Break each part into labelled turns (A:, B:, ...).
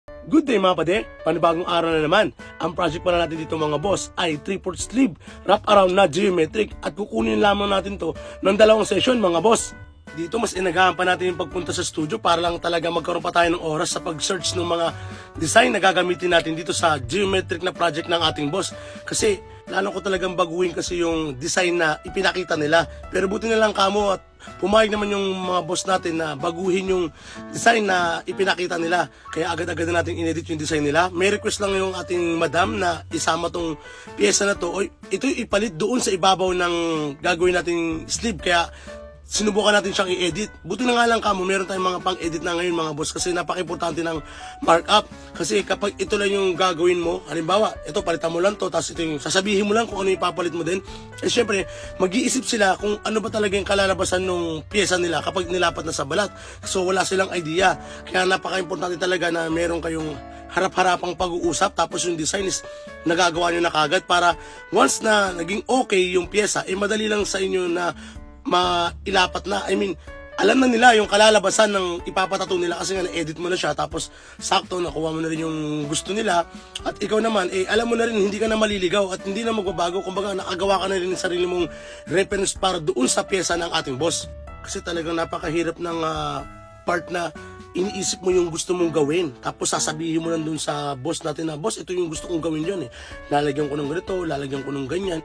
A: Good day mga pade, panibagong araw na naman. Ang project pala natin dito mga boss ay 3/4 sleeve wrap around na geometric at kukunin lamang natin to ng 2 session mga boss. Dito mas inagahan pa natin yung pagpunta sa studio para lang talaga magkaroon pa tayo ng oras sa pag-search ng mga design na gagamitin natin dito sa geometric na project ng ating boss. Kasi lalo ko talagang baguhin kasi yung design na ipinakita nila. Pero buti na lang kamo at pumayag naman yung mga boss natin na baguhin yung design na ipinakita nila. Kaya agad-agad na natin inedit yung design nila. May request lang yung ating madam na isama tong pyesa na to. O ito ipalit doon sa ibabaw ng gagawin nating sleeve. Kaya sinubukan natin siyang i-edit. Buti na nga lang kamo, meron tayong mga pang-edit na ngayon mga boss kasi napaka-importante ng markup. Kasi kapag ito lang yung gagawin mo, halimbawa, ito palitan mo lang to, tapos ito yung sasabihin mo lang kung ano yung ipapalit mo din. Eh syempre, mag-iisip sila kung ano ba talaga yung kalalabasan ng pyesa nila kapag nilapat na sa balat. So wala silang idea. Kaya napaka-importante talaga na meron kayong harap-harapang pag-uusap tapos yung design is nagagawa nyo na kagad para once na naging okay yung pyesa, eh madali lang sa inyo na mailapat na. I mean, alam na nila yung kalalabasan ng ipapatato nila kasi nga na-edit mo na siya tapos sakto nakuha mo na rin yung gusto nila at ikaw naman alam mo na rin hindi ka na maliligaw at hindi na magbabago, kumbaga nakagawa ka na rin ng sarili mong reference para doon sa pyesa ng ating boss. Kasi talagang napakahirap ng part na iniisip mo yung gusto mong gawin tapos sasabihin mo lang dun sa boss natin na boss, ito yung gusto kong gawin dyan lalagyan ko ng ganito, lalagyan ko ng ganyan.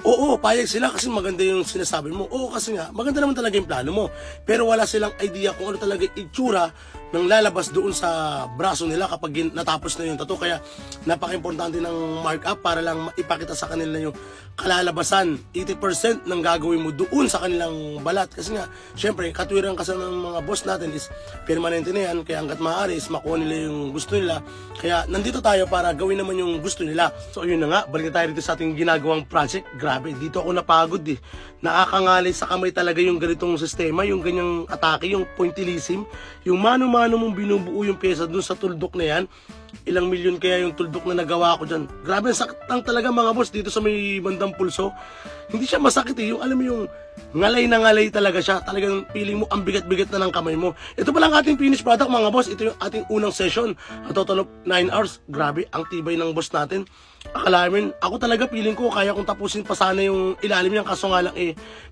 A: Oo, payag sila kasi maganda yung sinasabi mo. Oo, kasi nga maganda naman talaga yung plano mo, pero wala silang idea kung ano talaga itsura ng lalabas doon sa braso nila kapag natapos na yung tattoo. Kaya napaka-importante ng markup para lang ipakita sa kanila yung kalalabasan 80% ng gagawin mo doon sa kanilang balat. Kasi nga syempre katwiran kasi ng mga boss natin is permanente na yan, kaya hanggat maaari is makuha nila yung gusto nila. Kaya nandito tayo para gawin naman yung gusto nila. So yun na nga, balik na tayo dito sa ating ginagawang project. Grabe, dito ako napagod Nakakangalay sa kamay talaga yung ganitong sistema, yung ganyang atake, yung pointillism, yung mano-mano mong binubuo yung pyesa dun sa tuldok na yan. Ilang milyon kaya yung tuldok na nagawa ko dyan. Grabe, sakitang talaga mga boss dito sa may bandang pulso. Hindi siya masakit yung alam mo yung ngalay na ngalay talaga siya. Talagang feeling mo ang bigat-bigat na ng kamay mo. Ito pa lang ating finished product mga boss. Ito yung ating unang session. A total of 9 hours. Grabe, ang tibay ng boss natin. Akalamin, ako talaga feeling ko kaya kung tapusin pa sana yung ilalim niyan, kaso nga lang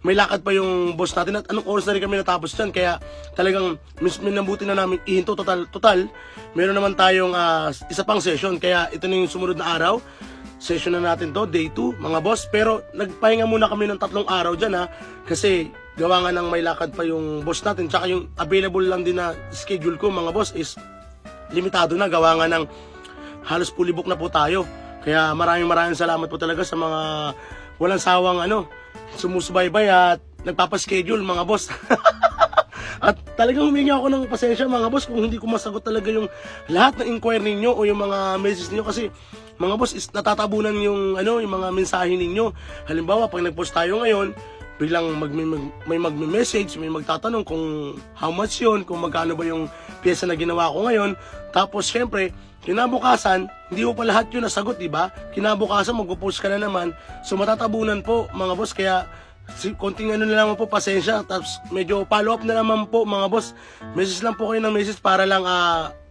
A: may lakad pa yung boss natin at anong oras na rin kami natapos dyan. Kaya talagang minabuti na namin ihinto total. Meron naman tayong isa pang session. Kaya ito na yung sumunod na araw. Session na natin to, day 2 mga boss. Pero nagpahinga muna kami ng 3 araw dyan kasi gawa nga ng may lakad pa yung boss natin. Tsaka yung available lang din na schedule ko mga boss is limitado na. Gawa nga ng halos fully book na po tayo. Kaya maraming salamat po talaga sa mga walang sawang sumusubaybay at nagpapaschedule mga boss. At talagang humingi ako ng pasensya mga boss kung hindi ko masagot talaga yung lahat ng inquiry ninyo o yung mga messages ninyo kasi mga boss is natatabunan yung yung mga mensahe ninyo. Halimbawa pag nag-post tayo ngayon, biglang may magme-message, may magtatanong kung how much yun, kung magkano ba yung pyesa na ginawa ko ngayon. Tapos syempre, kinabukasan, hindi mo pa lahat yun nasagot, diba? Kinabukasan, mag-post ka na naman. So matatabunan po mga boss, kaya konting na naman po, pasensya. Tapos medyo follow up na naman po mga boss. Message lang po kayo ng message para lang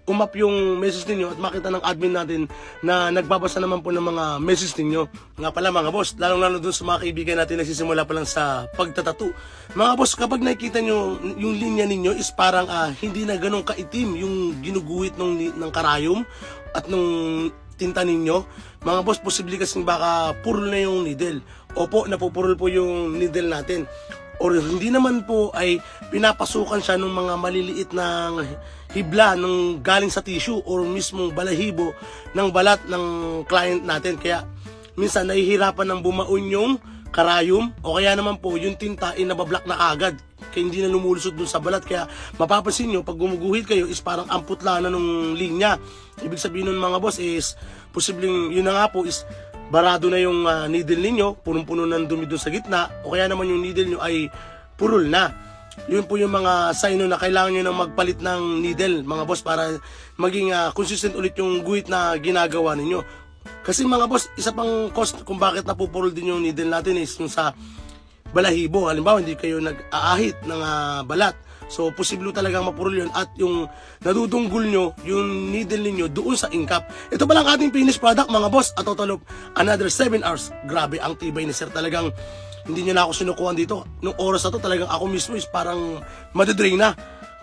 A: umap yung message ninyo at makita ng admin natin na nagbabasa naman po ng mga message ninyo. Nga pala mga boss, lalong-lalo dun sa mga kaibigan natin nagsisimula pa lang sa pagtatattoo. Mga boss, kapag nakikita nyo yung linya ninyo is parang hindi na ganun kaitim yung ginuguhit ng karayom at nung tinta ninyo. Mga boss, posible kasing baka purol na yung needle. Opo, napupurol po yung needle natin. Or hindi naman po ay pinapasukan siya ng mga maliliit na hibla ng galing sa tissue or mismong balahibo ng balat ng client natin. Kaya minsan nahihirapan ng bumaon yung karayom o kaya naman po yung tinta ay nabablock na agad. Kaya hindi na lumulusot dun sa balat. Kaya mapapansin nyo, pag gumuguhit kayo is parang amputla na nung linya. Ibig sabihin nun mga boss is posibleng yun na nga po is barado na yung needle ninyo, punong-puno ng dumi dun sa gitna, o kaya naman yung needle nyo ay purol na. Yun po yung mga sign na kailangan nyo na magpalit ng needle mga boss para maging consistent ulit yung guhit na ginagawa ninyo. Kasi mga boss, isa pang cost kung bakit napupurol din yung needle natin is yung sa balahibo. Halimbawa, hindi kayo nag-aahit ng balat. So, posible talagang mapurol yun at yung nadudunggol nyo, yung needle ninyo doon sa ingkap. Ito pa lang ating finished product mga boss at total of another 7 hours. Grabe, ang tibay ni sir talagang hindi niya na ako sinukuhan dito. Nung oras na to talagang ako mismo is parang madadrain na.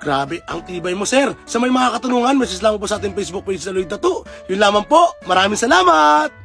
A: Grabe, ang tibay mo sir. Sa may mga katanungan, message lang po sa ating Facebook page na Lloyd Tattoo. Yun lamang po. Maraming salamat!